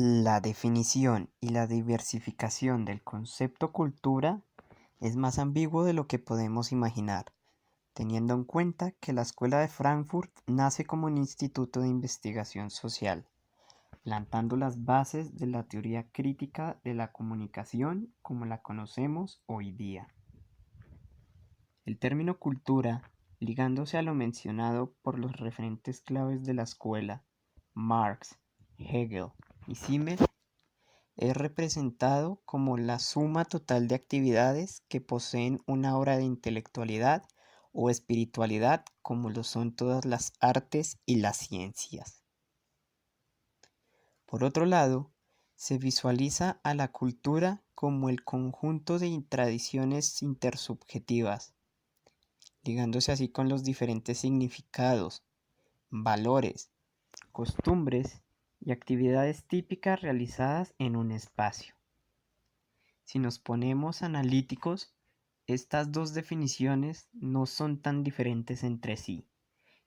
La definición y la diversificación del concepto cultura es más ambiguo de lo que podemos imaginar, teniendo en cuenta que la Escuela de Frankfurt nace como un instituto de investigación social, plantando las bases de la teoría crítica de la comunicación como la conocemos hoy día. El término cultura, ligándose a lo mencionado por los referentes claves de la escuela, Marx, Hegel y Simmel, es representado como la suma total de actividades que poseen una aura de intelectualidad o espiritualidad como lo son todas las artes y las ciencias. Por otro lado, se visualiza a la cultura como el conjunto de tradiciones intersubjetivas, ligándose así con los diferentes significados, valores, costumbres y actividades típicas realizadas en un espacio. Si nos ponemos analíticos, estas dos definiciones no son tan diferentes entre sí,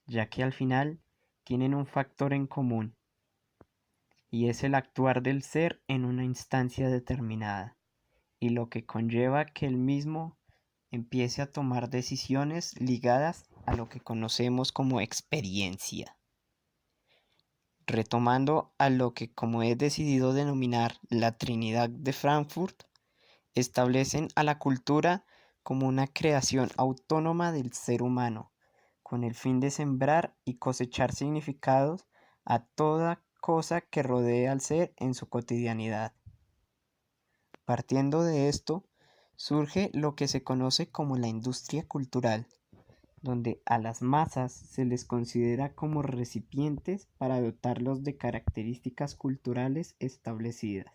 ya que al final tienen un factor en común, y es el actuar del ser en una instancia determinada, y lo que conlleva que el mismo empiece a tomar decisiones ligadas a lo que conocemos como experiencia. Retomando a lo que como he decidido denominar la Trinidad de Frankfurt, establecen a la cultura como una creación autónoma del ser humano, con el fin de sembrar y cosechar significados a toda cosa que rodea al ser en su cotidianidad. Partiendo de esto, surge lo que se conoce como la industria cultural, donde a las masas se les considera como recipientes para dotarlos de características culturales establecidas,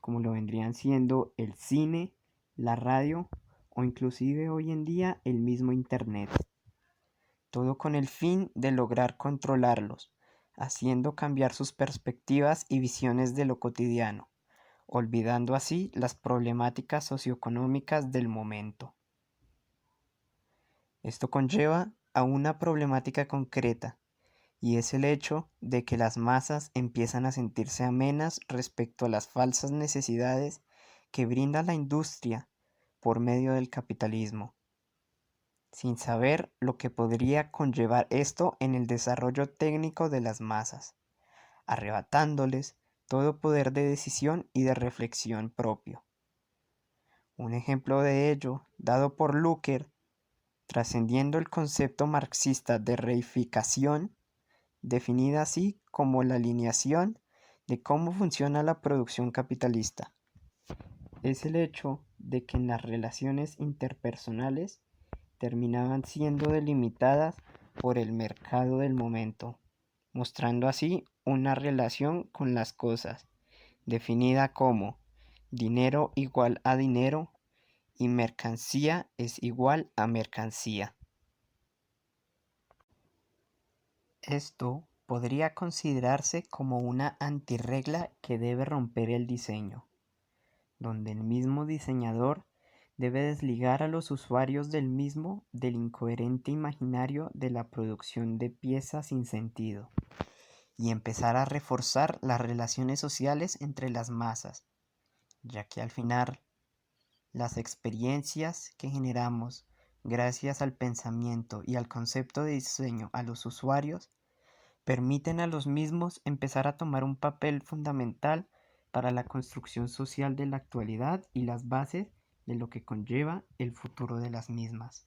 como lo vendrían siendo el cine, la radio o inclusive hoy en día el mismo Internet. Todo con el fin de lograr controlarlos, haciendo cambiar sus perspectivas y visiones de lo cotidiano, olvidando así las problemáticas socioeconómicas del momento. Esto conlleva a una problemática concreta, y es el hecho de que las masas empiezan a sentirse amenas respecto a las falsas necesidades que brinda la industria por medio del capitalismo, sin saber lo que podría conllevar esto en el desarrollo técnico de las masas, arrebatándoles todo poder de decisión y de reflexión propio. Un ejemplo de ello, dado por Lucker, trascendiendo el concepto marxista de reificación, definida así como la alineación de cómo funciona la producción capitalista. Es el hecho de que en las relaciones interpersonales terminaban siendo delimitadas por el mercado del momento, mostrando así una relación con las cosas, definida como dinero igual a dinero y mercancía es igual a mercancía. Esto podría considerarse como una antirregla que debe romper el diseño, donde el mismo diseñador debe desligar a los usuarios del mismo del incoherente imaginario de la producción de piezas sin sentido, y empezar a reforzar las relaciones sociales entre las masas, ya que al final las experiencias que generamos gracias al pensamiento y al concepto de diseño a los usuarios permiten a los mismos empezar a tomar un papel fundamental para la construcción social de la actualidad y las bases de lo que conlleva el futuro de las mismas.